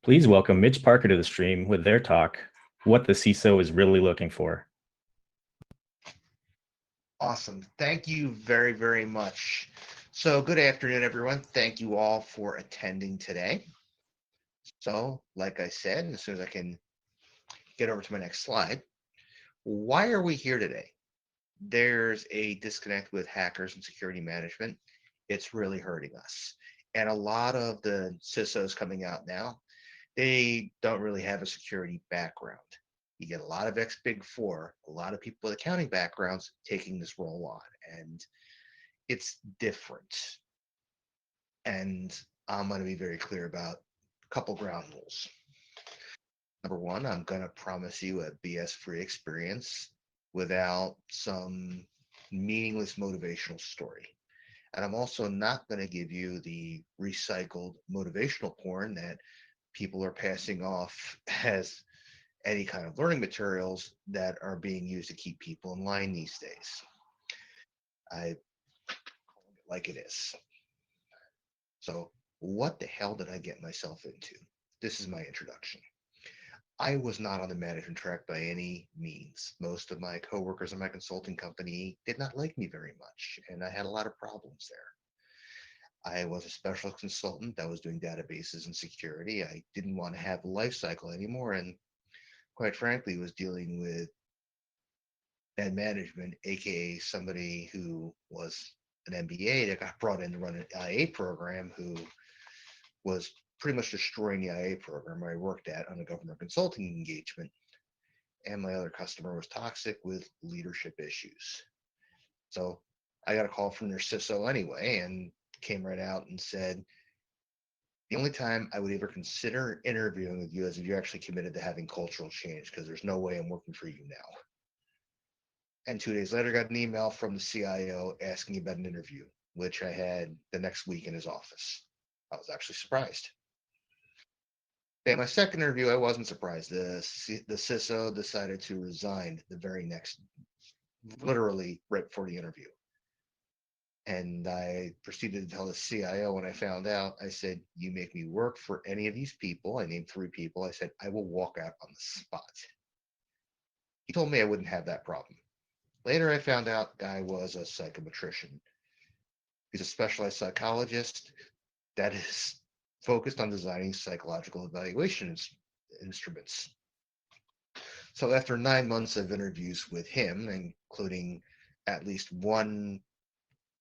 Please welcome Mitch Parker to the stream with their talk, What the CISO is Really Looking For. Awesome. Thank you very, very much. So good afternoon, everyone. Thank you all for attending today. So like I said, as soon as I can get over to my next slide, why are we here today? There's a disconnect with hackers and security management. It's really hurting us. And a lot of the CISOs coming out now, they don't really have a security background. You get a lot of ex-Big Four, a lot of people with accounting backgrounds taking this role on, and it's different. And I'm going to be very clear about a couple ground rules. Number one, I'm going to promise you a BS-free experience without some meaningless motivational story. And I'm also not going to give you the recycled motivational porn that people are passing off as any kind of learning materials that are being used to keep people in line these days. I call it like it is. So, what the hell did I get myself into? This is my introduction. I was not on the management track by any means. Most of my coworkers in my consulting company did not like me very much, and I had a lot of problems there. I was a specialist consultant that was doing databases and security. I didn't want to have a life cycle anymore, and quite frankly, was dealing with bad management, aka somebody who was an MBA that got brought in to run an IA program who was pretty much destroying the IA program I worked at on a government consulting engagement. And my other customer was toxic with leadership issues. So I got a call from their CISO anyway and came right out and said, the only time I would ever consider interviewing with you is if you're actually committed to having cultural change, because there's no way I'm working for you now. And 2 days later, got an email from the CIO asking about an interview, which I had the next week in his office. I was actually surprised. At my second interview, I wasn't surprised. The CISO decided to resign the very next, literally right before the interview. And I proceeded to tell the CIO when I found out, I said, you make me work for any of these people. I named 3 people. I said, I will walk out on the spot. He told me I wouldn't have that problem. Later, I found out guy was a psychometrician. He's a specialized psychologist that is focused on designing psychological evaluation instruments. So after 9 months of interviews with him, including at least one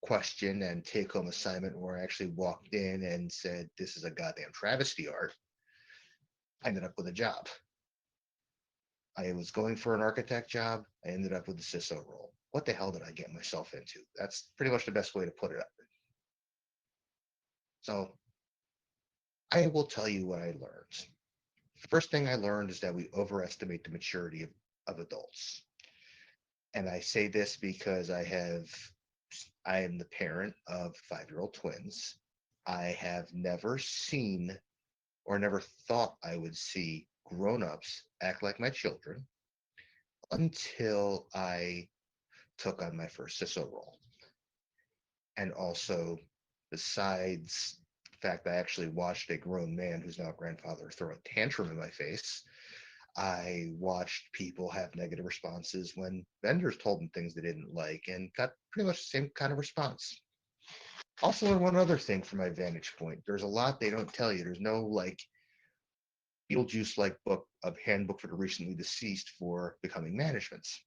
question and take home assignment where I actually walked in and said, this is a goddamn travesty art, I ended up with a job. I was going for an architect job. I ended up with the CISO role. What the hell did I get myself into? That's pretty much the best way to put it up. So I will tell you what I learned. First thing I learned is that we overestimate the maturity of adults. And I say this because I am the parent of 5-year-old twins. I have never seen or never thought I would see grown-ups act like my children until I took on my first CISO role. And also, besides the fact I actually watched a grown man who's now a grandfather throw a tantrum in my face, I watched people have negative responses when vendors told them things they didn't like and got pretty much the same kind of response. Also, learned one other thing from my vantage point. There's a lot they don't tell you. There's no like Beetlejuice like book of handbook for the recently deceased for becoming managements.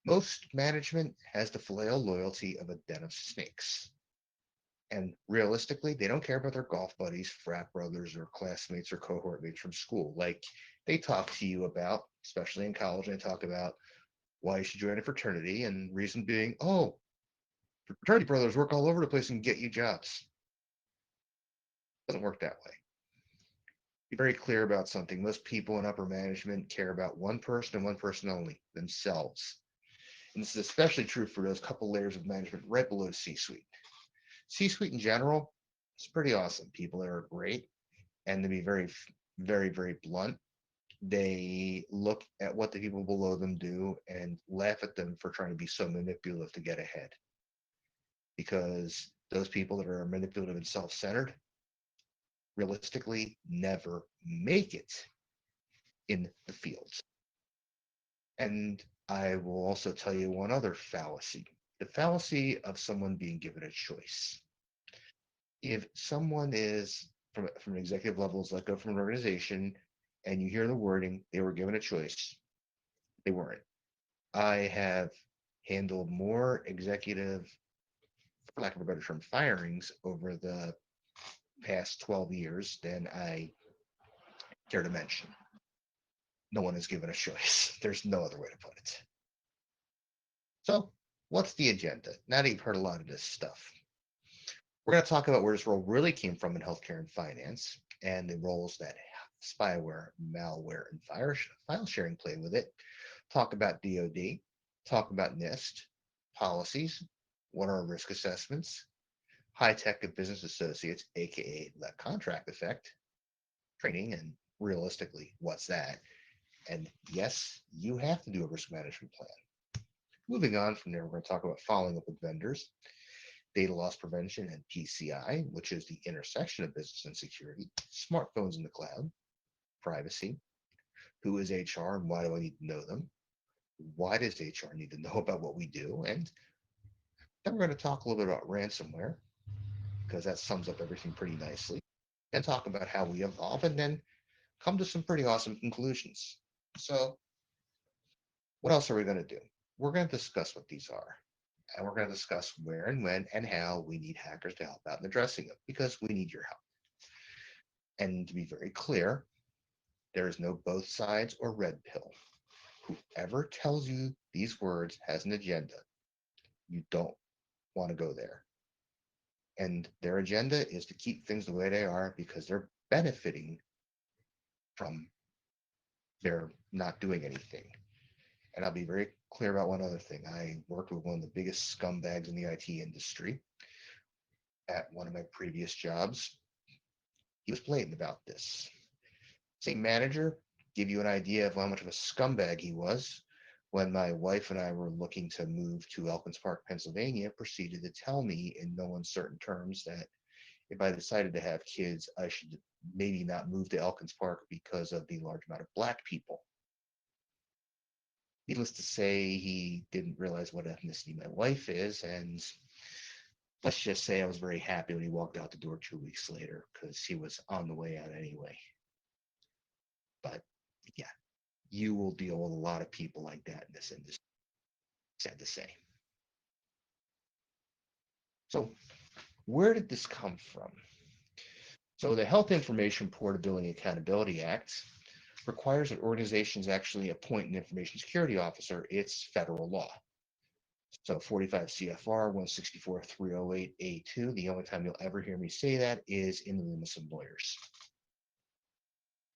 Most management has the filial loyalty of a den of snakes. And realistically, they don't care about their golf buddies, frat brothers, or classmates or cohort mates from school. Like they talk to you about, especially in college, they talk about why you should join a fraternity, and reason being, oh, fraternity brothers work all over the place and get you jobs. It doesn't work that way. Be very clear about something. Most people in upper management care about one person and one person only, themselves. And this is especially true for those couple layers of management right below the C-suite. C-suite in general, it's pretty awesome. People that are great, and to be very, very, very blunt, they look at what the people below them do and laugh at them for trying to be so manipulative to get ahead. Because those people that are manipulative and self-centered, realistically never make it in the field. And I will also tell you one other fallacy, the fallacy of someone being given a choice. If someone is from executive levels let go from an organization and you hear the wording, they were given a choice, they weren't. I have handled more executive, for lack of a better term, firings over the past 12 years than I care to mention. No one is given a choice. There's no other way to put it. So, what's the agenda? Now that you've heard a lot of this stuff, we're going to talk about where this role really came from in healthcare and finance and the roles that spyware, malware, and file sharing play with it. Talk about DoD, talk about NIST, policies, what are risk assessments, high tech and business associates, aka the contract effect, training, and realistically, what's that? And yes, you have to do a risk management plan. Moving on from there, we're going to talk about following up with vendors, data loss prevention, and PCI, which is the intersection of business and security, smartphones in the cloud, privacy, who is HR and why do I need to know them? Why does HR need to know about what we do? And then we're going to talk a little bit about ransomware, because that sums up everything pretty nicely, and talk about how we evolve, and then come to some pretty awesome conclusions. So, what else are we going to do? We're going to discuss what these are, and we're going to discuss where and when and how we need hackers to help out in addressing them, because we need your help. And to be very clear, there is no both sides or red pill. Whoever tells you these words has an agenda. You don't want to go there. And their agenda is to keep things the way they are because they're benefiting from their not doing anything. And I'll be very clear about one other thing. I worked with one of the biggest scumbags in the IT industry at one of my previous jobs. He was blatant about this. Same manager, give you an idea of how much of a scumbag he was. When my wife and I were looking to move to Elkins Park, Pennsylvania, proceeded to tell me in no uncertain terms that if I decided to have kids, I should maybe not move to Elkins Park because of the large amount of black people. Needless to say, he didn't realize what ethnicity my wife is, and let's just say I was very happy when he walked out the door 2 weeks later because he was on the way out anyway. But yeah, you will deal with a lot of people like that in this industry, sad to say. So, where did this come from? So, the Health Information Portability and Accountability Act requires that organizations actually appoint an information security officer. It's federal law. So 45 CFR 164.308A2. The only time you'll ever hear me say that is in the room with some lawyers.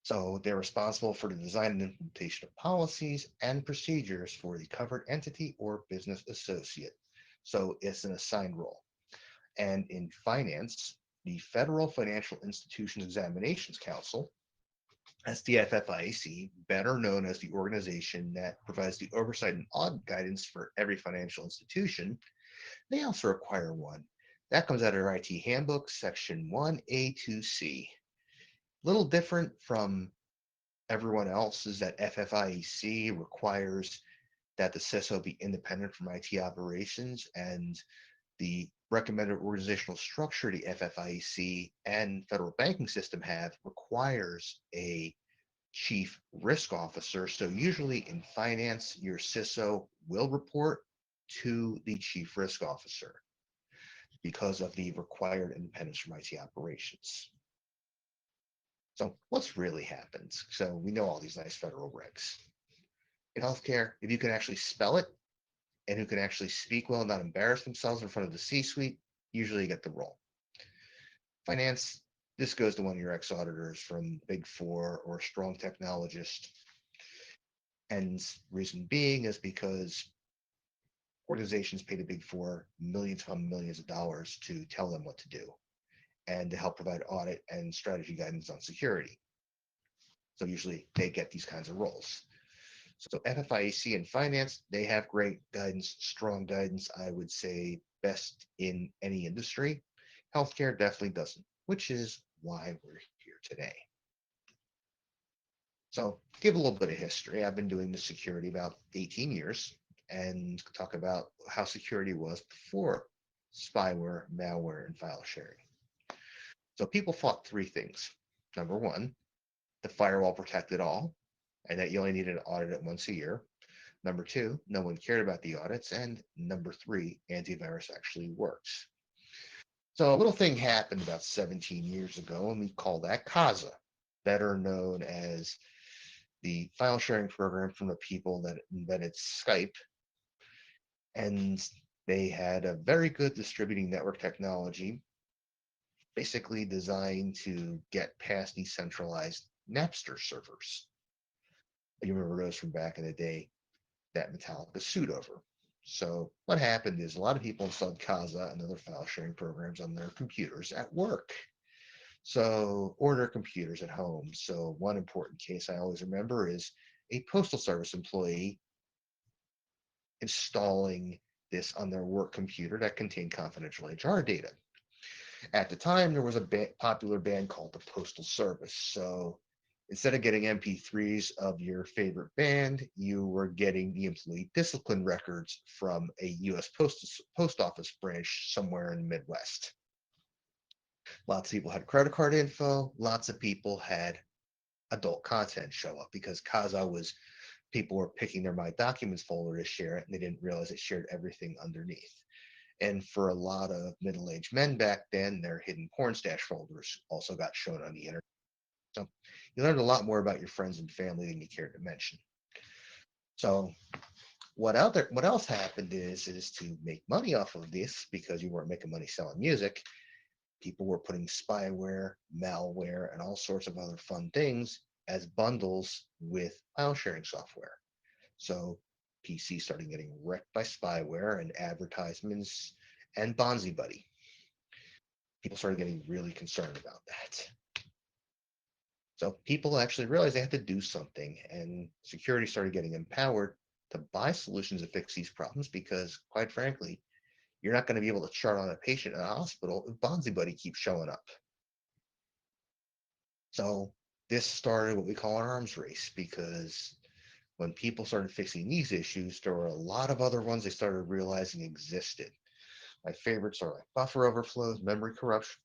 So they're responsible for the design and implementation of policies and procedures for the covered entity or business associate. So it's an assigned role. And in finance, the Federal Financial Institutions Examinations Council, that's the FFIEC, better known as the organization that provides the oversight and audit guidance for every financial institution, they also require one. That comes out of our IT handbook, section 1A2C. Little different from everyone else is that FFIEC requires that the CISO be independent from IT operations, and the recommended organizational structure the FFIEC and federal banking system have requires a chief risk officer. So usually in finance, your CISO will report to the chief risk officer because of the required independence from IT operations. So what's really happened? So we know all these nice federal regs. In healthcare, if you can actually spell it and who can actually speak well and not embarrass themselves in front of the C-suite, usually you get the role. Finance, this goes to one of your ex-auditors from Big Four or a strong technologist. And reason being is because organizations pay the Big Four millions upon millions of dollars to tell them what to do and to help provide audit and strategy guidance on security. So usually they get these kinds of roles. So FFIEC and finance, they have great guidance, strong guidance, I would say best in any industry. Healthcare definitely doesn't, which is why we're here today. So, give a little bit of history. I've been doing this security about 18 years and talk about how security was before spyware, malware, and file sharing. So, people fought three things. Number one, the firewall protected all, and that you only needed to audit it once a year. Number two, no one cared about the audits. And number three, antivirus actually works. So, a little thing happened about 17 years ago, and we call that CASA, better known as the file sharing program from the people that invented Skype. And they had a very good distributing network technology, basically designed to get past decentralized Napster servers. You remember those from back in the day that Metallica sued over. So what happened is a lot of people installed Kazaa and other file sharing programs on their computers at work. So or their computers at home. So one important case I always remember is a postal service employee installing this on their work computer that contained confidential HR data. At the time, there was a popular band called the Postal Service. So instead of getting MP3s of your favorite band, you were getting the employee discipline records from a U.S. post office branch somewhere in the Midwest. Lots of people had credit card info. Lots of people had adult content show up because Kazaa was people were picking their My Documents folder to share it, and they didn't realize it shared everything underneath. And for a lot of middle-aged men back then, their hidden porn stash folders also got shown on the internet. So you learned a lot more about your friends and family than you cared to mention. So what else happened is to make money off of this because you weren't making money selling music. People were putting spyware, malware, and all sorts of other fun things as bundles with file sharing software. So PCs started getting wrecked by spyware and advertisements and Bonzi Buddy. People started getting really concerned about that. So people actually realized they had to do something, and security started getting empowered to buy solutions to fix these problems because, quite frankly, you're not going to be able to chart on a patient in a hospital if Bonzi Buddy keeps showing up. So this started what we call an arms race because when people started fixing these issues, there were a lot of other ones they started realizing existed. My favorites are like buffer overflows, memory corruption,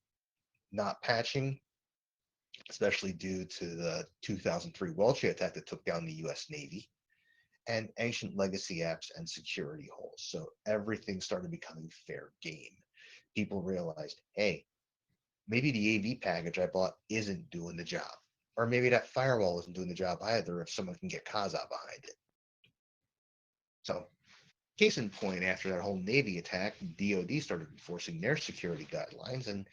not patching, especially due to the 2003 Welch attack that took down the US Navy, and ancient legacy apps and security holes. So everything started becoming fair game. People realized, hey, maybe the AV package I bought isn't doing the job. Or maybe that firewall isn't doing the job either if someone can get Kazaa behind it. So, case in point, after that whole Navy attack, DoD started enforcing their security guidelines, and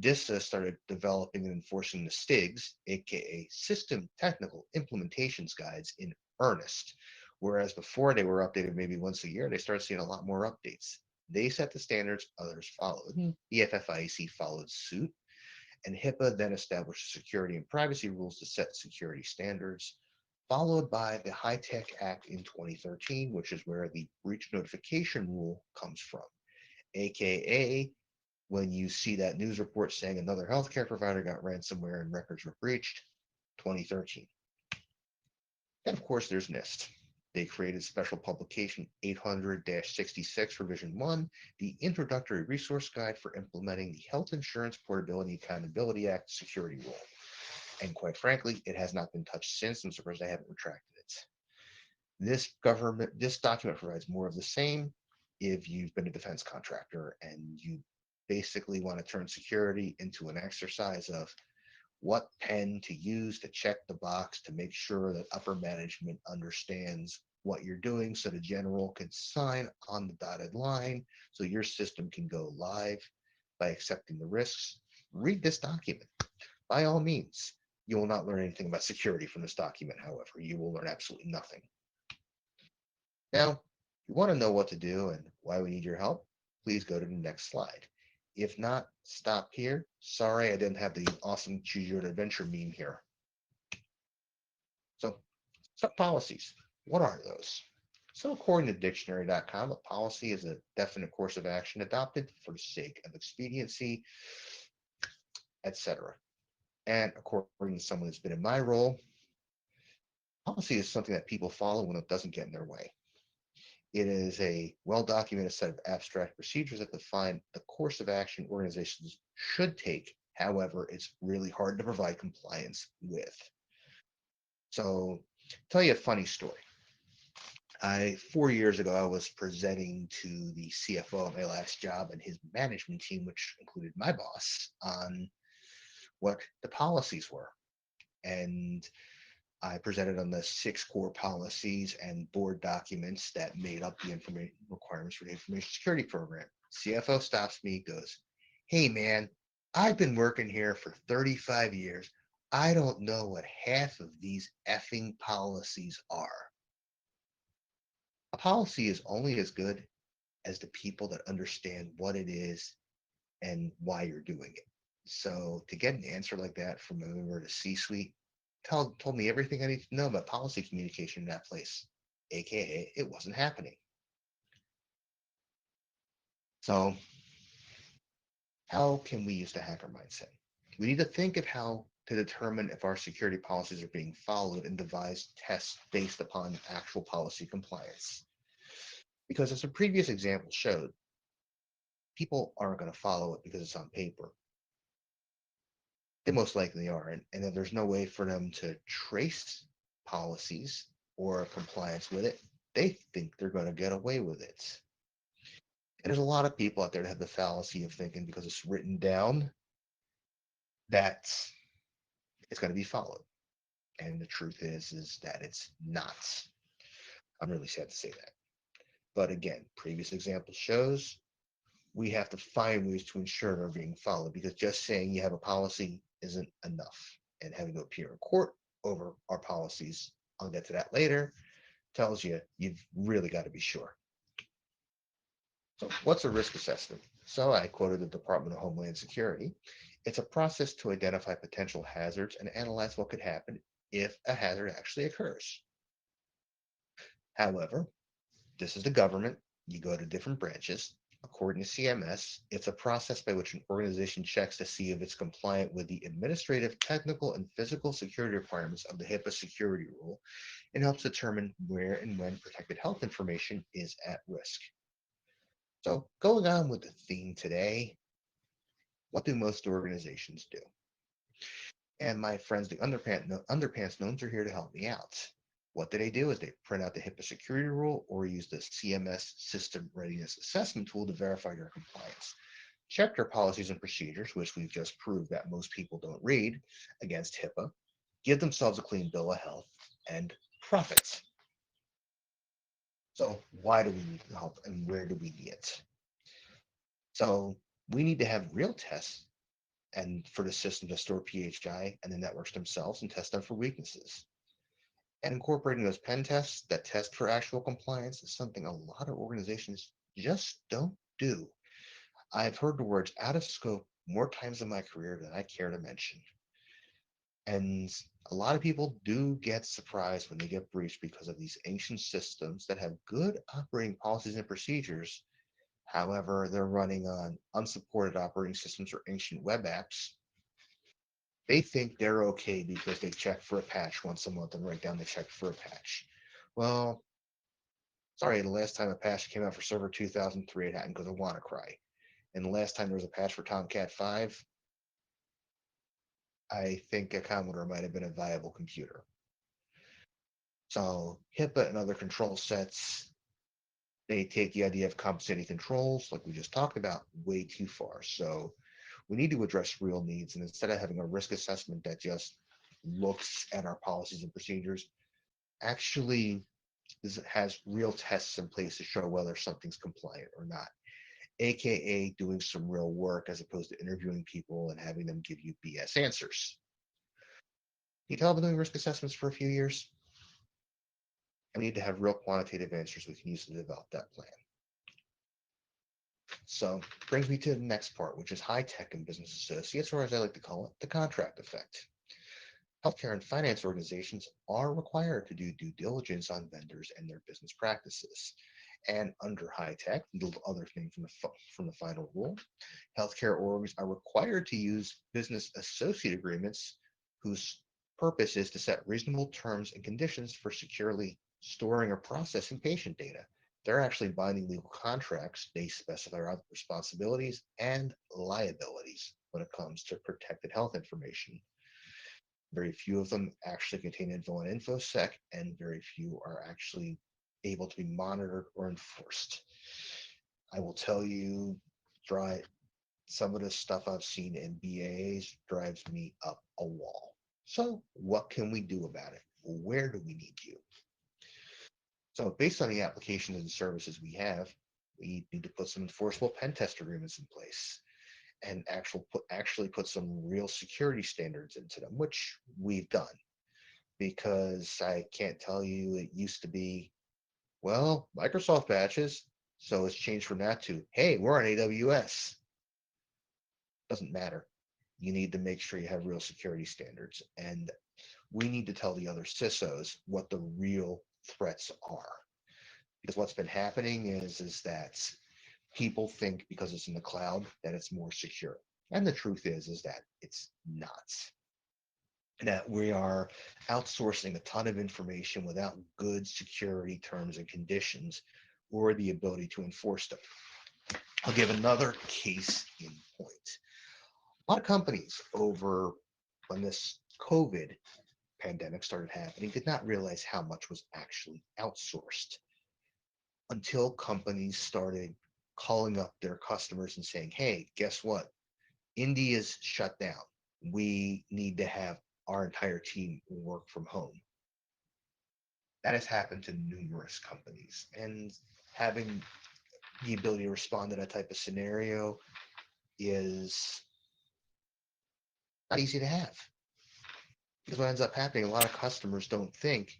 DISA started developing and enforcing the STIGs, aka System Technical Implementations Guides, in earnest. Whereas before they were updated maybe once a year, they started seeing a lot more updates. They set the standards, others followed. The FFIEC followed suit, and HIPAA then established security and privacy rules to set security standards, followed by the High Tech Act in 2013, which is where the breach notification rule comes from, aka when you see that news report saying another healthcare provider got ransomware and records were breached, 2013. And of course, there's NIST. They created special publication 800-66 revision 1, the introductory resource guide for implementing the Health Insurance Portability Accountability Act security rule. And quite frankly, it has not been touched since. I'm surprised I haven't retracted it. This document provides more of the same if you've been a defense contractor and you basically want to turn security into an exercise of what pen to use to check the box to make sure that upper management understands what you're doing so the general can sign on the dotted line so your system can go live by accepting the risks. Read this document. By all means, you will not learn anything about security from this document, however. You will learn absolutely nothing. Now, if you want to know what to do and why we need your help, please go to the next slide. If not, stop here. Sorry, I didn't have the awesome choose your own adventure meme here. So, sub policies. What are those? So, according to dictionary.com, a policy is a definite course of action adopted for the sake of expediency, etc. And according to someone who's been in my role, policy is something that people follow when it doesn't get in their way. It is a well documented set of abstract procedures that define the course of action organizations should take. However, it's really hard to provide compliance with. So, tell you a funny story. 4 years ago, I was presenting to the CFO of my last job and his management team, which included my boss, on what the policies were. And I presented on the six core policies and board documents that made up the information requirements for the information security program. CFO stops me, goes, "Hey man, I've been working here for 35 years. I don't know what half of these effing policies are." A policy is only as good as the people that understand what it is and why you're doing it. So to get an answer like that from a member of the C-suite told me everything I need to know about policy communication in that place, aka it wasn't happening. So how can we use the hacker mindset? We need to think of how to determine if our security policies are being followed and devise tests based upon actual policy compliance. Because as the previous example showed, people aren't going to follow it because it's on paper. They most likely are. And then there's no way for them to trace policies or compliance with it. They think they're going to get away with it. And there's a lot of people out there that have the fallacy of thinking because it's written down that it's going to be followed. And the truth is that it's not. I'm really sad to say that. But again, previous example shows we have to find ways to ensure they're being followed because just saying you have a policy isn't enough. And having to appear in court over our policies, I'll get to that later, tells you you've really got to be sure. So, what's a risk assessment? So, I quoted the Department of Homeland Security. It's a process to identify potential hazards and analyze what could happen if a hazard actually occurs. However, this is the government. You go to different branches. According to CMS, it's a process by which an organization checks to see if it's compliant with the administrative, technical, and physical security requirements of the HIPAA security rule and helps determine where and when protected health information is at risk. So, going on with the theme today, what do most organizations do? And my friends, the underpants gnomes are here to help me out. What do? Is they print out the HIPAA security rule or use the CMS system readiness assessment tool to verify your compliance. Check your policies and procedures, which we've just proved that most people don't read, against HIPAA. Give themselves a clean bill of health and profits. So why do we need help and where do we need it? So we need to have real tests and for the system to store PHI and the networks themselves and test them for weaknesses. And incorporating those pen tests that test for actual compliance is something a lot of organizations just don't do. I've heard the words out of scope more times in my career than I care to mention. And a lot of people do get surprised when they get breached because of these ancient systems that have good operating policies and procedures. However, they're running on unsupported operating systems or ancient web apps. They think they're okay because they check for a patch once a month and write down they checked for a patch. Well, sorry, the last time a patch came out for Server 2003, it hadn't because of WannaCry. And the last time there was a patch for Tomcat 5, I think a Commodore might have been a viable computer. So HIPAA and other control sets, they take the idea of compensating controls, like we just talked about, way too far. So we need to address real needs. And instead of having a risk assessment that just looks at our policies and procedures, actually has real tests in place to show whether something's compliant or not, aka doing some real work as opposed to interviewing people and having them give you BS answers. Can you tell I've been doing risk assessments for a few years? I need to have real quantitative answers we can use to develop that plan. So brings me to the next part, which is high tech and business associates, or as I like to call it, the contract effect. Healthcare and finance organizations are required to do due diligence on vendors and their business practices. And under high tech, the other thing from the final rule, healthcare orgs are required to use business associate agreements whose purpose is to set reasonable terms and conditions for securely storing or processing patient data. They're actually binding legal contracts. They specify responsibilities and liabilities when it comes to protected health information. Very few of them actually contain info on InfoSec, and very few are actually able to be monitored or enforced. I will tell you, dry some of the stuff I've seen in BAs drives me up a wall. So, what can we do about it? Where do we need you? So, based on the applications and services we have, we need to put some enforceable pen test agreements in place and actually put some real security standards into them, which we've done. Because I can't tell you, it used to be, well, Microsoft patches, so it's changed from that to, hey, we're on AWS. Doesn't matter. You need to make sure you have real security standards, and we need to tell the other CISOs what the real threats are. Because what's been happening is that people think because it's in the cloud that it's more secure, and the truth is that it's not. That we are outsourcing a ton of information without good security terms and conditions or the ability to enforce them. I'll give another case in point. A lot of companies over when this COVID pandemic started happening did not realize how much was actually outsourced until companies started calling up their customers and saying, hey, guess what? India's shut down. We need to have our entire team work from home. That has happened to numerous companies, and having the ability to respond to that type of scenario is not easy to have. Because what ends up happening, a lot of customers don't think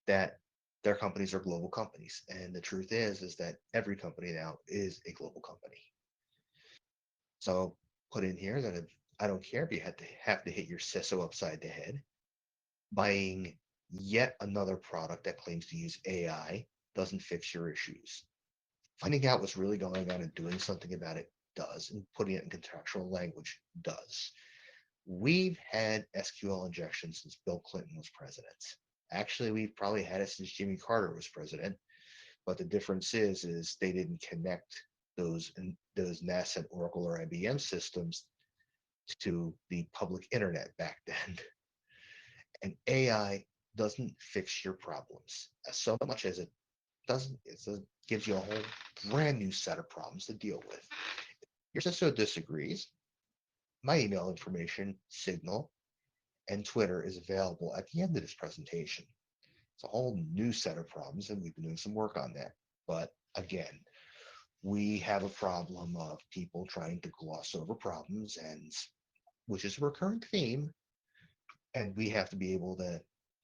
that their companies are global companies. And the truth is that every company now is a global company. So put in here that if, I don't care if you have to hit your CISO upside the head. Buying yet another product that claims to use AI doesn't fix your issues. Finding out what's really going on and doing something about it does, and putting it in contractual language does. We've had SQL injection since Bill Clinton was president. Actually, we've probably had it since Jimmy Carter was president. But the difference is they didn't connect those NASA and Oracle or IBM systems to the public internet back then. And AI doesn't fix your problems as so much as it doesn't. It gives you a whole brand new set of problems to deal with. Your CISO disagrees. My email information, Signal, and Twitter is available at the end of this presentation. It's a whole new set of problems, and we've been doing some work on that. But again, we have a problem of people trying to gloss over problems, and which is a recurring theme, and we have to be able to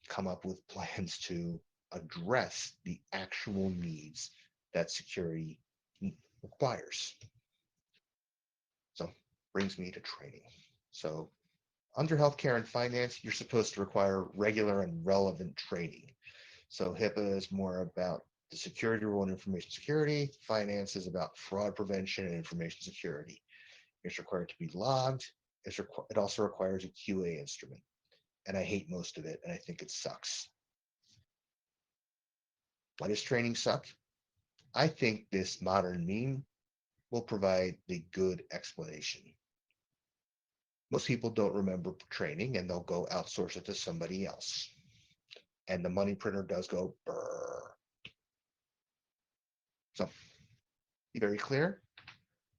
come up with plans to address the actual needs that security requires. So brings me to training. So under healthcare and finance, you're supposed to require regular and relevant training. So HIPAA is more about the security rule and information security. Finance is about fraud prevention and information security. It's required to be logged. It also requires a QA instrument. And I hate most of it, and I think it sucks. Why does training suck? I think this modern meme will provide the good explanation. Most people don't remember training, and they'll go outsource it to somebody else. And the money printer does go brrr. So, be very clear,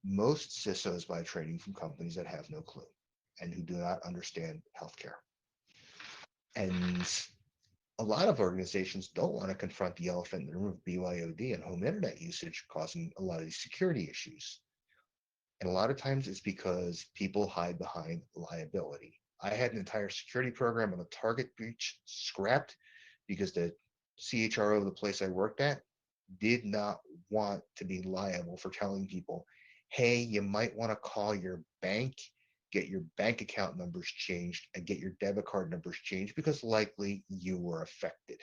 most CISOs buy training from companies that have no clue and who do not understand healthcare. And a lot of organizations don't want to confront the elephant in the room of BYOD and home internet usage causing a lot of these security issues. And a lot of times it's because people hide behind liability. I had an entire security program on a Target breach scrapped because the CHRO of the place I worked at did not want to be liable for telling people, hey, you might want to call your bank, get your bank account numbers changed, and get your debit card numbers changed because likely you were affected.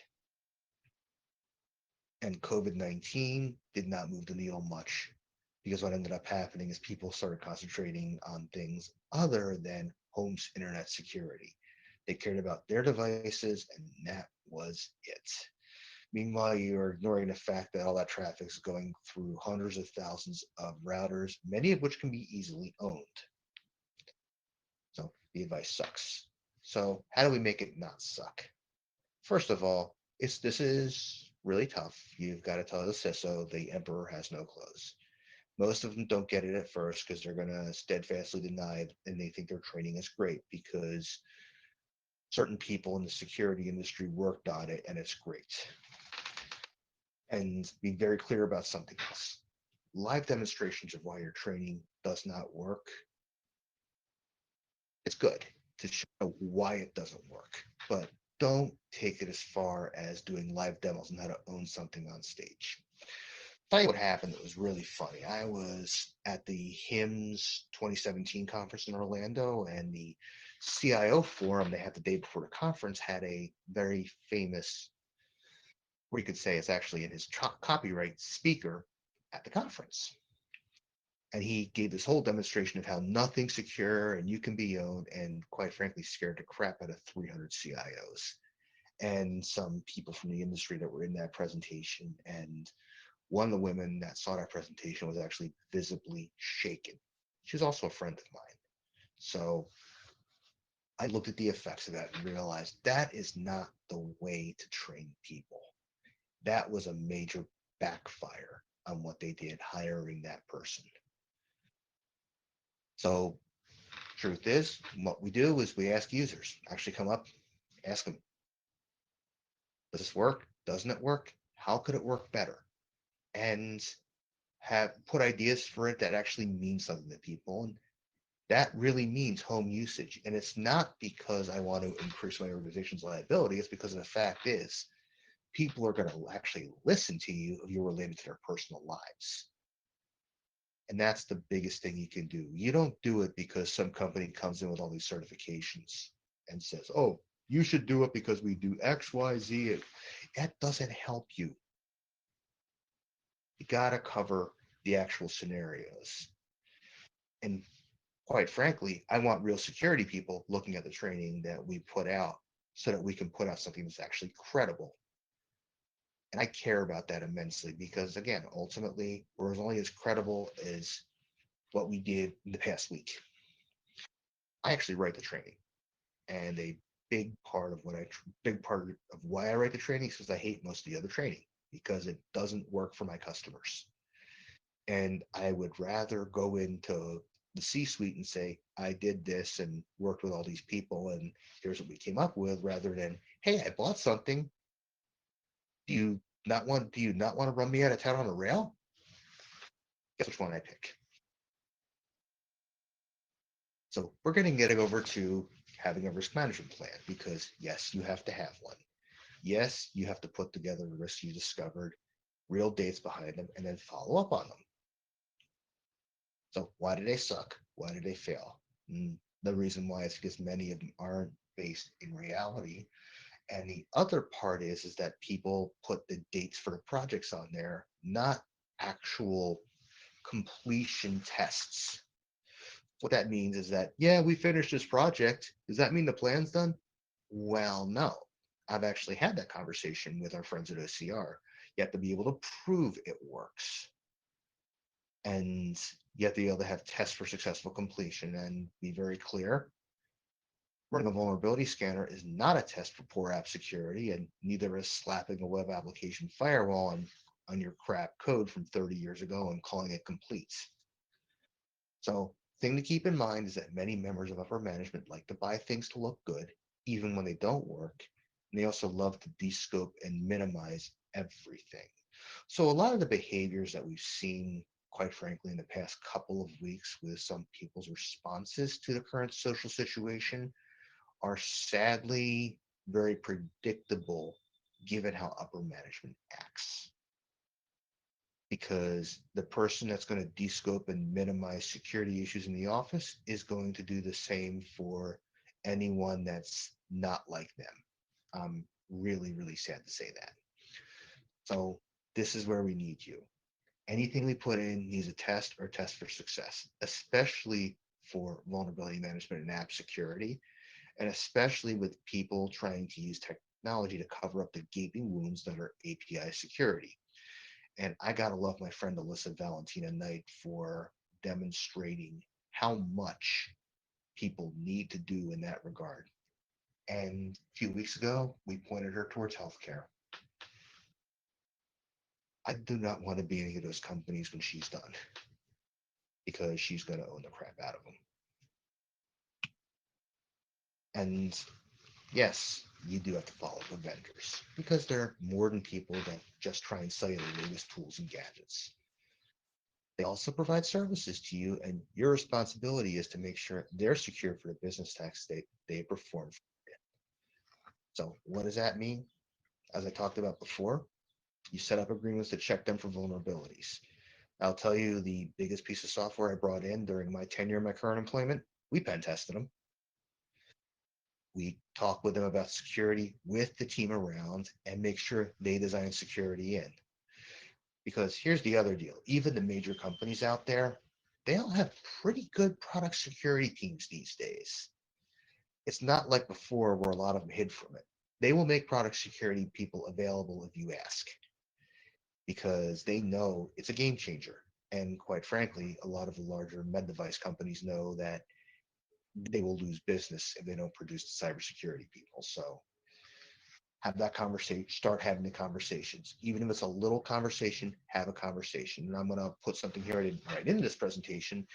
And COVID-19 did not move the needle much because what ended up happening is people started concentrating on things other than home's internet security. They cared about their devices, and that was it. Meanwhile, you're ignoring the fact that all that traffic is going through hundreds of thousands of routers, many of which can be easily owned. So the advice sucks. So how do we make it not suck? First of all, this is really tough. You've got to tell the CISO the emperor has no clothes. Most of them don't get it at first because they're going to steadfastly deny it, and they think their training is great because certain people in the security industry worked on it and it's great. And be very clear about something else. Live demonstrations of why your training does not work. It's good to show why it doesn't work, but don't take it as far as doing live demos and how to own something on stage. Tell you what happened that was really funny. I was at the HIMSS 2017 conference in Orlando, and the CIO forum they had the day before the conference had a very famous, or you could say it's actually in his copyright speaker at the conference. And he gave this whole demonstration of how nothing's secure and you can be owned, and quite frankly, scared the crap out of 300 CIOs and some people from the industry that were in that presentation. And one of the women that saw that presentation was actually visibly shaken. She was also a friend of mine. So I looked at the effects of that and realized that is not the way to train people. That was a major backfire on what they did hiring that person. So truth is, what we do is we ask users, actually come up, ask them, does this work? Doesn't it work? How could it work better? And have put ideas for it that actually mean something to people. And that really means home usage. And it's not because I want to increase my organization's liability. It's because the fact is people are going to actually listen to you if you're related to their personal lives. And that's the biggest thing you can do. You don't do it because some company comes in with all these certifications and says, oh, you should do it because we do X, Y, Z. That doesn't help you. You got to cover the actual scenarios. And quite frankly, I want real security people looking at the training that we put out so that we can put out something that's actually credible. And I care about that immensely because, again, ultimately, we're only as credible as what we did in the past week. I actually write the training, and a big part of why I write the training is because I hate most of the other training because it doesn't work for my customers. And I would rather go into the C-suite and say, I did this and worked with all these people, and here's what we came up with, rather than, hey, I bought something. Do you not want to run me out of town on a rail? Guess which one I pick. So we're going to get over to having a risk management plan because yes, you have to have one. Yes, you have to put together the risks you discovered, real dates behind them, and then follow up on them. So why did they suck? Why did they fail? The reason why is because many of them aren't based in reality. And the other part is that people put the dates for the projects on there, not actual completion tests. What that means is that, yeah, we finished this project. Does that mean the plan's done? Well, no. I've actually had that conversation with our friends at OCR. You have to be able to prove it works. And you have to be able to have tests for successful completion and be very clear. Running a vulnerability scanner is not a test for poor app security, and neither is slapping a web application firewall on your crap code from 30 years ago and calling it complete. So, thing to keep in mind is that many members of upper management like to buy things to look good, even when they don't work. And they also love to descope and minimize everything. So, a lot of the behaviors that we've seen, quite frankly, in the past couple of weeks with some people's responses to the current social situation are sadly very predictable given how upper management acts. Because the person that's going to descope and minimize security issues in the office is going to do the same for anyone that's not like them. I'm really, really sad to say that. So this is where we need you. Anything we put in needs a test or test for success, especially for vulnerability management and app security. and especially with people trying to use technology to cover up the gaping wounds that are API security. And I gotta love my friend Alyssa Valentina Knight for demonstrating how much people need to do in that regard. And a few weeks ago, we pointed her towards healthcare. I do not want to be any of those companies when she's done because she's going to own the crap out of them. And yes, you do have to follow the vendors because they're more than people that just try and sell you the latest tools and gadgets. They also provide services to you, and your responsibility is to make sure they're secure for the business tax they perform. So, what does that mean? As I talked about before, you set up agreements to check them for vulnerabilities. I'll tell you the biggest piece of software I brought in during my tenure in my current employment, we pen tested them. We talk with them about security with the team around and make sure they design security in. Because here's the other deal, even the major companies out there, they all have pretty good product security teams these days. It's not like before where a lot of them hid from it. They will make product security people available if you ask because they know it's a game changer. And quite frankly, a lot of the larger med device companies know that they will lose business if they don't produce the cybersecurity people. So have that conversation, start having the conversations. Even if it's a little conversation, have a conversation. And I'm going to put something here I didn't write into this presentation.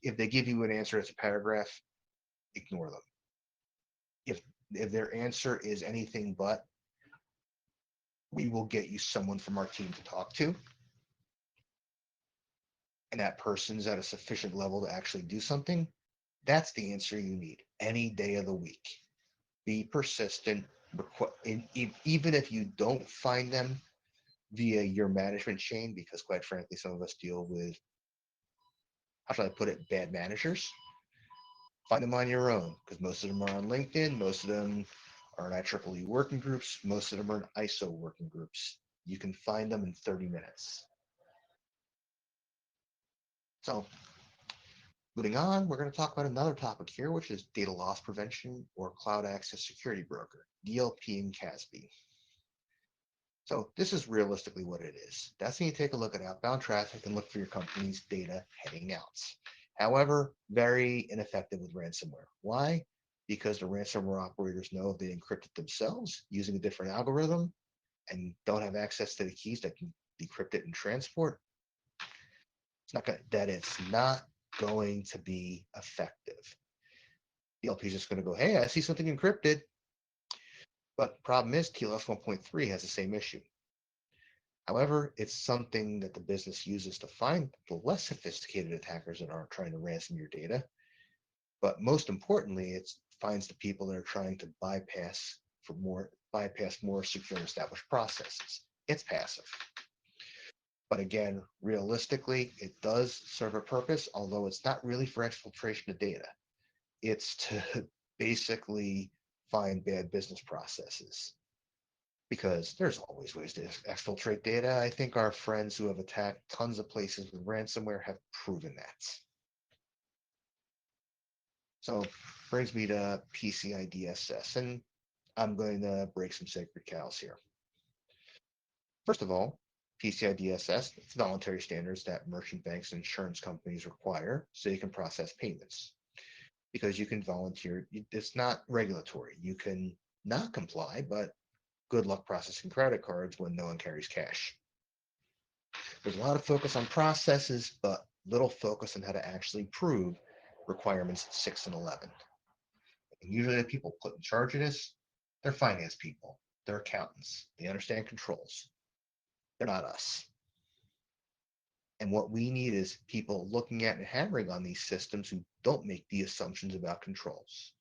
If they give you an answer that's a paragraph, ignore them. If their answer is anything but, we will get you someone from our team to talk to. And that person's at a sufficient level to actually do something, that's the answer you need any day of the week. Be persistent. Even if you don't find them via your management chain, because quite frankly, some of us deal with, how should I put it, bad managers, find them on your own because most of them are on LinkedIn. Most of them are in IEEE working groups. Most of them are in ISO working groups. You can find them in 30 minutes. So moving on, we're going to talk about another topic here, which is data loss prevention or cloud access security broker, DLP and CASB. So this is realistically what it is. That's when you take a look at outbound traffic and look for your company's data heading out. However, very ineffective with ransomware. Why? Because the ransomware operators know if they encrypt it themselves using a different algorithm and don't have access to the keys that can decrypt it and transport, it's not going to be effective. The LP is just going to go, hey, I see something encrypted. But the problem is TLS 1.3 has the same issue. However, it's something that the business uses to find the less sophisticated attackers that aren't trying to ransom your data. But most importantly, it finds the people that are trying to bypass more secure established processes. It's passive. But again, realistically, it does serve a purpose, although it's not really for exfiltration of data. It's to basically find bad business processes because there's always ways to exfiltrate data. I think our friends who have attacked tons of places with ransomware have proven that. So brings me to PCI DSS, and I'm going to break some sacred cows here. First of all, PCI DSS, it's voluntary standards that merchant banks and insurance companies require so you can process payments. Because you can volunteer, it's not regulatory. You can not comply, but good luck processing credit cards when no one carries cash. There's a lot of focus on processes, but little focus on how to actually prove requirements 6 and 11. And usually the people put in charge of this, they're finance people, they're accountants, they understand controls. They're not us. And what we need is people looking at and hammering on these systems who don't make the assumptions about controls.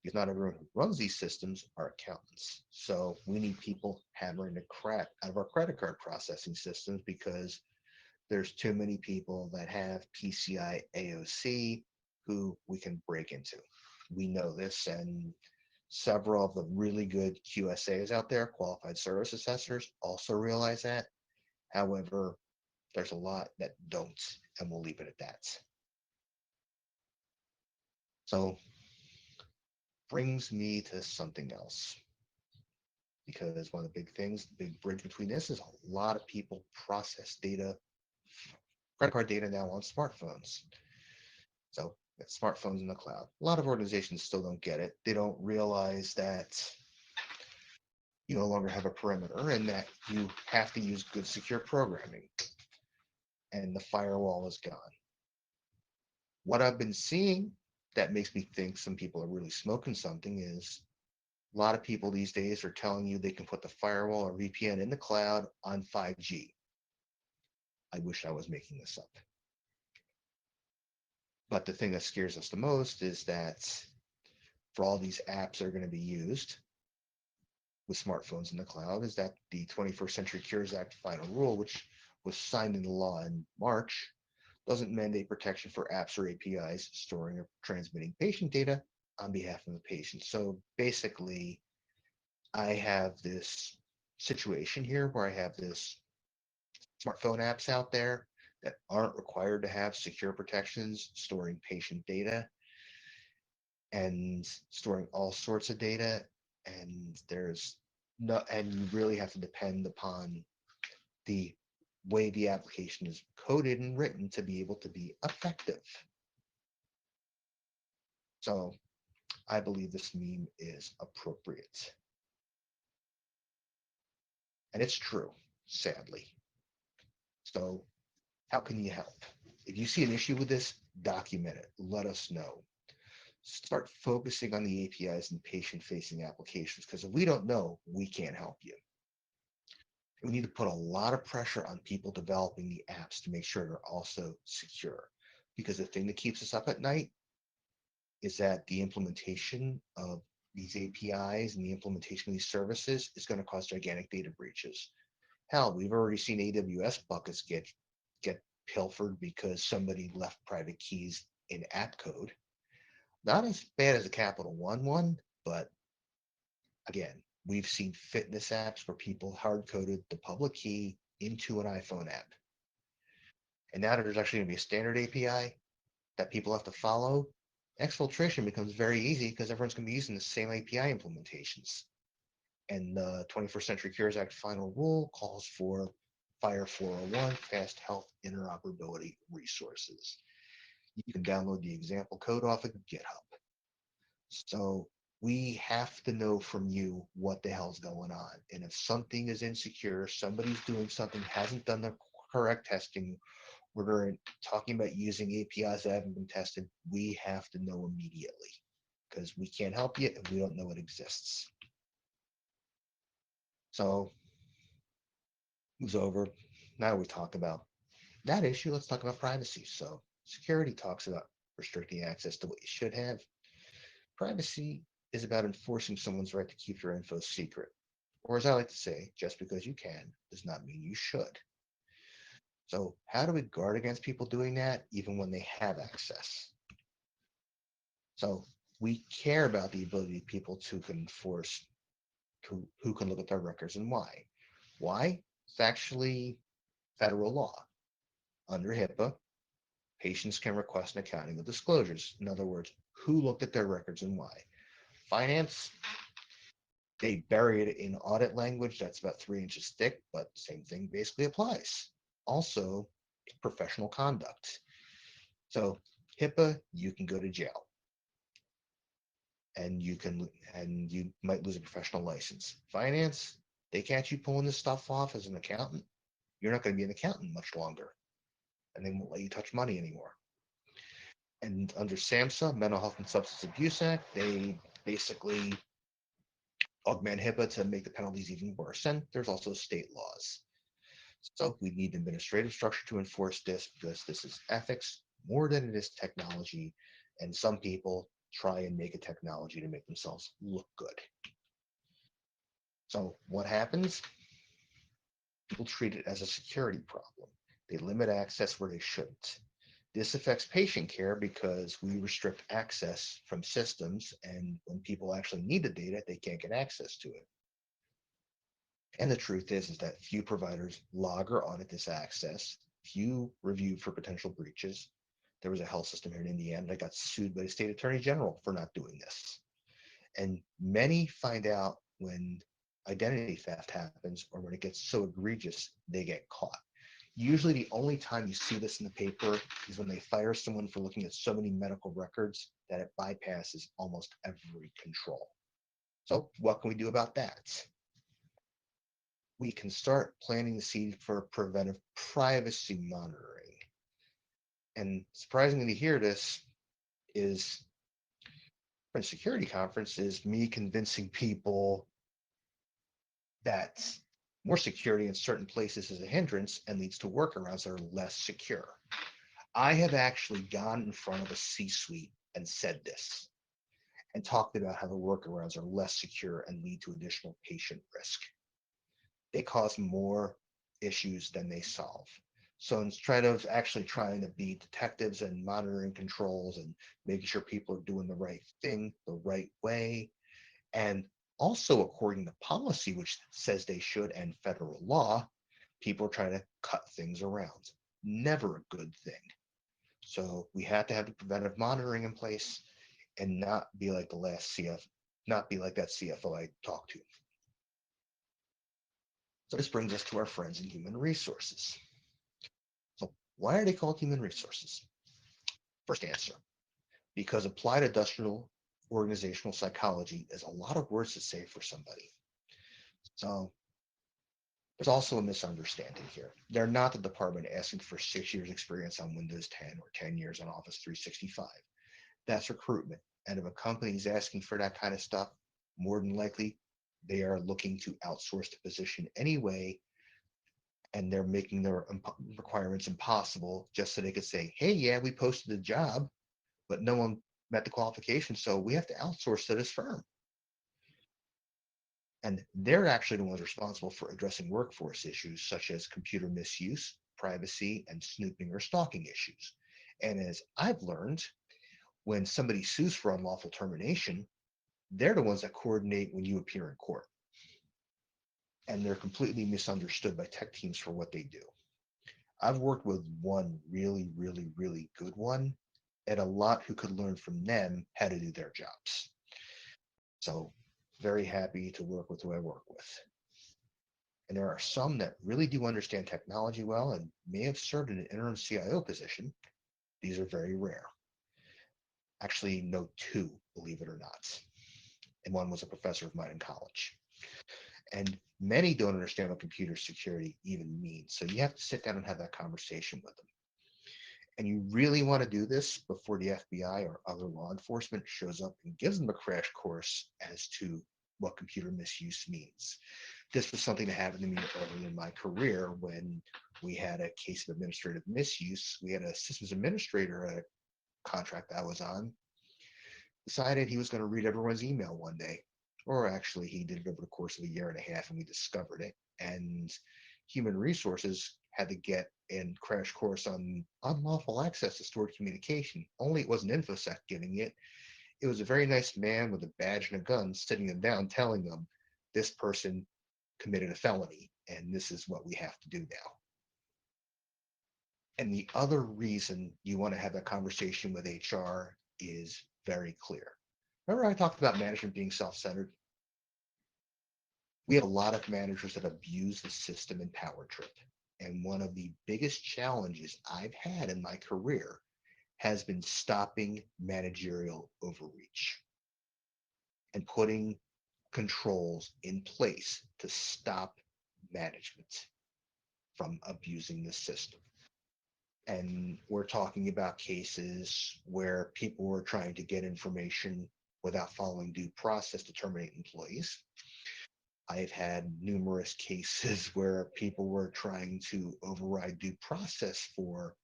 Because not everyone who runs these systems are accountants. So we need people hammering the crap out of our credit card processing systems because there's too many people that have PCI AOC who we can break into. We know this, and several of the really good QSAs out there, qualified service assessors, also realize that. However, there's a lot that don't, and we'll leave it at that. So brings me to something else. Because one of the big things, the big bridge between this is a lot of people process data, credit card data now on smartphones. So smartphones in the cloud. A lot of organizations still don't get it. They don't realize that you no longer have a perimeter and that you have to use good secure programming and the firewall is gone. What I've been seeing that makes me think some people are really smoking something is a lot of people these days are telling you they can put the firewall or VPN in the cloud on 5G. I wish I was making this up. But the thing that scares us the most is that for all these apps that are going to be used with smartphones in the cloud, is that the 21st Century Cures Act final rule, which was signed into law in March, doesn't mandate protection for apps or APIs storing or transmitting patient data on behalf of the patient. So basically, I have this situation here where I have this smartphone apps out there that aren't required to have secure protections storing patient data and storing all sorts of data. And there's no, and you really have to depend upon the way the application is coded and written to be able to be effective. So I believe this meme is appropriate. And it's true, sadly. So how can you help? If you see an issue with this, document it. Let us know. Start focusing on the APIs and patient-facing applications, because if we don't know, we can't help you. We need to put a lot of pressure on people developing the apps to make sure they're also secure. Because the thing that keeps us up at night is that the implementation of these APIs and the implementation of these services is going to cause gigantic data breaches. Hell, we've already seen AWS buckets get pilfered because somebody left private keys in app code. Not as bad as a Capital One, but again, we've seen fitness apps where people hard coded the public key into an iPhone app. And now that there's actually going to be a standard API that people have to follow, exfiltration becomes very easy because everyone's going to be using the same API implementations. And the 21st Century Cures Act final rule calls for FHIR 401, Fast Health Interoperability Resources. You can download the example code off of GitHub. So we have to know from you what the hell's going on. And if something is insecure, somebody's doing something, hasn't done the correct testing, we're talking about using APIs that haven't been tested, we have to know immediately because we can't help you if we don't know it exists. So moves over. Now we talk about that issue. Let's talk about privacy. So security talks about restricting access to what you should have. Privacy is about enforcing someone's right to keep their info secret. Or as I like to say, just because you can does not mean you should. So how do we guard against people doing that even when they have access? So we care about the ability of people to enforce who can look at their records and why. Why? It's actually federal law. Under HIPAA, patients can request an accounting of disclosures. In other words, who looked at their records and why. Finance, they bury it in audit language that's about 3 inches thick, but same thing basically applies. Also, professional conduct. So HIPAA, you can go to jail. And you might lose a professional license. Finance, they catch you pulling this stuff off as an accountant, you're not going to be an accountant much longer, and they won't let you touch money anymore. And under SAMHSA, Mental Health and Substance Abuse Act, they basically augment HIPAA to make the penalties even worse. And there's also state laws. So we need administrative structure to enforce this because this is ethics more than it is technology. And some people try and make a technology to make themselves look good. So what happens? People treat it as a security problem. They limit access where they shouldn't. This affects patient care because we restrict access from systems, and when people actually need the data, they can't get access to it. And the truth is that few providers log or audit this access. Few review for potential breaches. There was a health system here in Indiana that got sued by the state attorney general for not doing this. And many find out when identity theft happens or when it gets so egregious, they get caught. Usually, the only time you see this in the paper is when they fire someone for looking at so many medical records that it bypasses almost every control. So, what can we do about that? We can start planting the seed for preventive privacy monitoring. And surprisingly to hear this is French Security Conference is me convincing people that more security in certain places is a hindrance and leads to workarounds that are less secure. I have actually gone in front of a C-suite and said this and talked about how the workarounds are less secure and lead to additional patient risk. They cause more issues than they solve. So instead of actually trying to be detectives and monitoring controls and making sure people are doing the right thing the right way, and also according to policy, which says they should, and federal law, people are trying to cut things around. Never a good thing. So we have to have the preventive monitoring in place and not be like the last CF, not be like that CFO I talked to. So this brings us to our friends in human resources. So why are they called human resources? First answer, because applied industrial organizational psychology is a lot of words to say for somebody. So there's also a misunderstanding here. They're not the department asking for 6 years experience on Windows 10 or 10 years on Office 365. That's recruitment. And if a company is asking for that kind of stuff, more than likely they are looking to outsource the position anyway, and they're making their requirements impossible just so they could say, hey, yeah, we posted the job, but no one met the qualifications, so we have to outsource to this firm. And they're actually the ones responsible for addressing workforce issues such as computer misuse, privacy, and snooping or stalking issues. And as I've learned, when somebody sues for unlawful termination, they're the ones that coordinate when you appear in court. And they're completely misunderstood by tech teams for what they do. I've worked with one really, really, really good one, and a lot who could learn from them how to do their jobs. So, very happy to work with who I work with. And there are some that really do understand technology well and may have served in an interim CIO position. These are very rare. Actually, no two, believe it or not. And one was a professor of mine in college. And many don't understand what computer security even means. So you have to sit down and have that conversation with them. And you really want to do this before the FBI or other law enforcement shows up and gives them a crash course as to what computer misuse means. This was something that happened to me early in my career when we had a case of administrative misuse. We had a systems administrator at a contract I was on decided he was going to read everyone's email one day, or actually he did it over the course of a year and a half, and we discovered it. And human resources had to get in crash course on unlawful access to stored communication. Only it wasn't InfoSec giving it. It was a very nice man with a badge and a gun sitting them down, telling them this person committed a felony, and this is what we have to do now. And the other reason you want to have that conversation with HR is very clear. Remember, I talked about management being self centered? We have a lot of managers that abuse the system and power trip. And one of the biggest challenges I've had in my career has been stopping managerial overreach and putting controls in place to stop management from abusing the system. And we're talking about cases where people were trying to get information without following due process to terminate employees. I've had numerous cases where people were trying to override due process for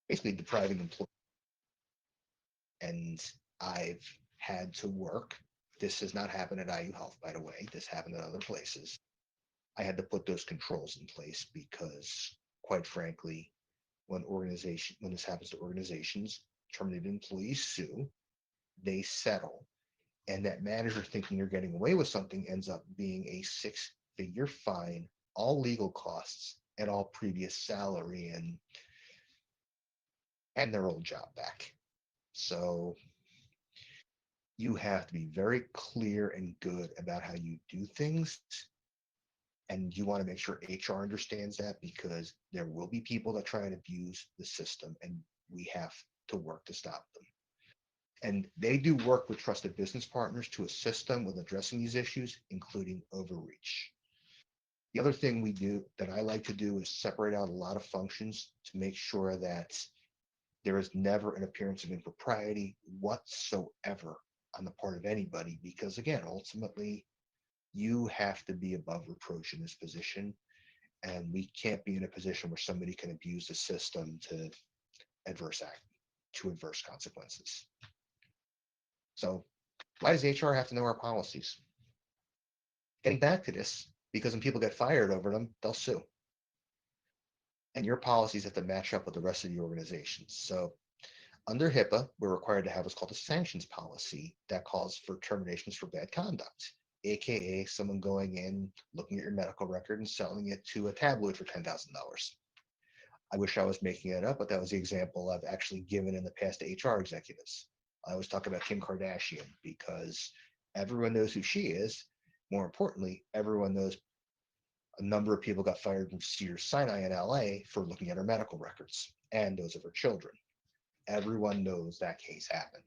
basically depriving employees. And I've had to work. This has not happened at IU Health, by the way. This happened at other places. I had to put those controls in place because, quite frankly, when this happens to organizations, terminated employees sue, they settle, and that manager thinking you're getting away with something ends up being a six-figure fine, all legal costs, and all previous salary and their old job back. So you have to be very clear and good about how you do things. And you want to make sure HR understands that, because there will be people that try and abuse the system, and we have to work to stop them. And they do work with trusted business partners to assist them with addressing these issues, including overreach. The other thing we do that I like to do is separate out a lot of functions to make sure that there is never an appearance of impropriety whatsoever on the part of anybody, because again, ultimately, you have to be above reproach in this position, and we can't be in a position where somebody can abuse the system to adverse act to adverse consequences. So why does HR have to know our policies? Getting back to this, because when people get fired over them, they'll sue. And your policies have to match up with the rest of the organization. So under HIPAA, we're required to have what's called a sanctions policy that calls for terminations for bad conduct, aka someone going in, looking at your medical record and selling it to a tabloid for $10,000. I wish I was making it up, but that was the example I've actually given in the past to HR executives. I always talk about Kim Kardashian because everyone knows who she is. More importantly, everyone knows a number of people got fired from Cedars-Sinai in LA for looking at her medical records and those of her children. Everyone knows that case happened.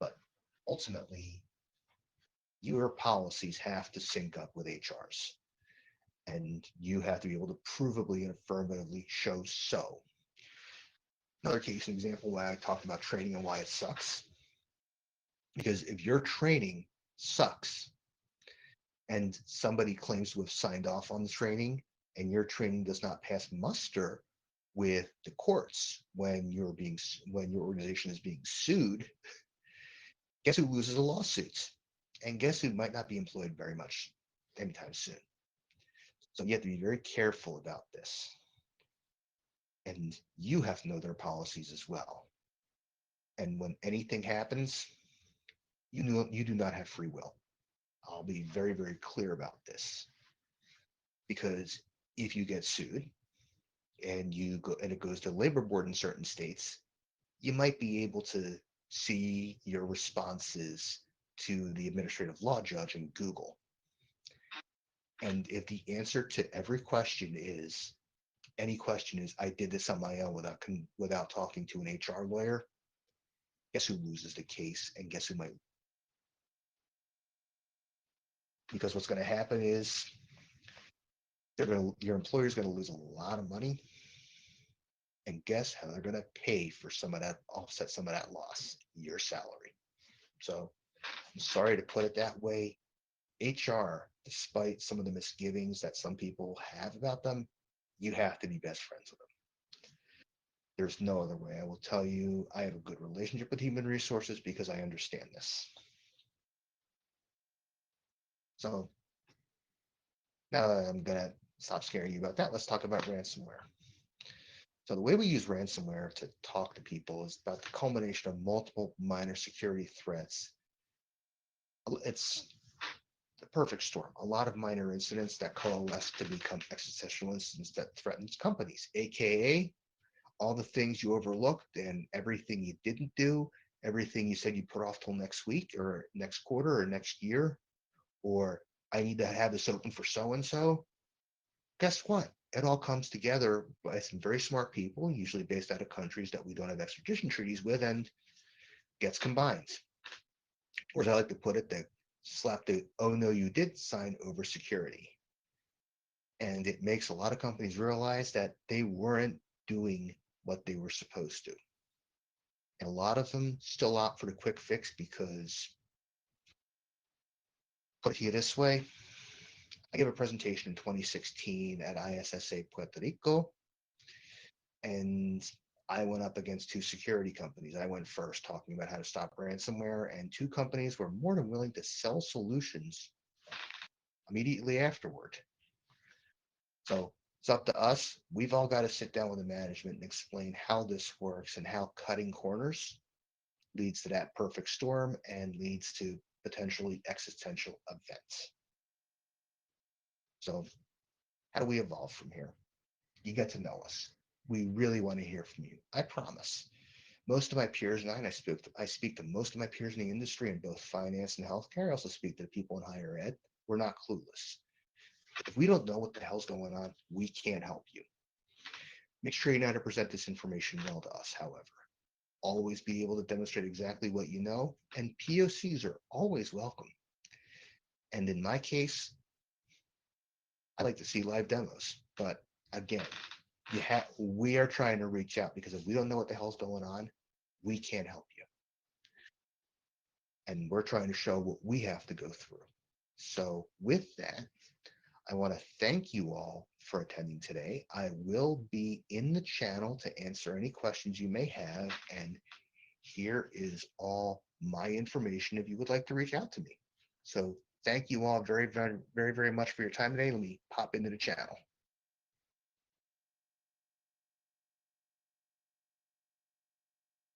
But ultimately, your policies have to sync up with HR's. And you have to be able to provably and affirmatively show so. Another case, an example why I talked about training and why it sucks. Because if your training sucks and somebody claims to have signed off on the training and your training does not pass muster with the courts when your organization is being sued, guess who loses the lawsuits? And guess who might not be employed very much anytime soon? So you have to be very careful about this. And you have to know their policies as well. And when anything happens, you do not have free will. I'll be very, very clear about this. Because if you get sued and it goes to the labor board in certain states, you might be able to see your responses to the administrative law judge in Google. And if the answer to every question is, any question is, I did this on my own without talking to an HR lawyer, guess who loses the case and guess who might? Because what's going to happen is your employer is going to lose a lot of money. And guess how they're going to pay for some of that, offset some of that loss? Your salary. So I'm sorry to put it that way. HR, despite some of the misgivings that some people have about them, you have to be best friends with them. There's no other way. I will tell you, I have a good relationship with human resources because I understand this. So now that I'm going to stop scaring you about that, let's talk about ransomware. So the way we use ransomware to talk to people is about the culmination of multiple minor security threats. It's the perfect storm. A lot of minor incidents that coalesce to become existential incidents that threatens companies, aka all the things you overlooked and everything you didn't do, everything you said you put off till next week or next quarter or next year, or I need to have this open for so-and-so. Guess what? It all comes together by some very smart people, usually based out of countries that we don't have extradition treaties with, and gets combined. Or as I like to put it, they slap the "oh no you did" sign over security. And it makes a lot of companies realize that they weren't doing what they were supposed to. And a lot of them still opt for the quick fix because, put it this way, I gave a presentation in 2016 at ISSA Puerto Rico, and I went up against two security companies. I went first talking about how to stop ransomware, and two companies were more than willing to sell solutions immediately afterward. So it's up to us. We've all got to sit down with the management and explain how this works and how cutting corners leads to that perfect storm and leads to potentially existential events. So how do we evolve from here? You get to know us. We really want to hear from you. I promise. Most of my peers and I speak to most of my peers in the industry in both finance and healthcare. I also speak to the people in higher ed. We're not clueless. If we don't know what the hell's going on, we can't help you. Make sure you know how to present this information well to us, however. Always be able to demonstrate exactly what you know, and POCs are always welcome. And in my case, I like to see live demos. But again, we are trying to reach out because if we don't know what the hell's going on, we can't help you. And we're trying to show what we have to go through. So with that, I want to thank you all for attending today. I will be in the channel to answer any questions you may have. And here is all my information if you would like to reach out to me. So thank you all very, very, very, very much for your time today. Let me pop into the channel.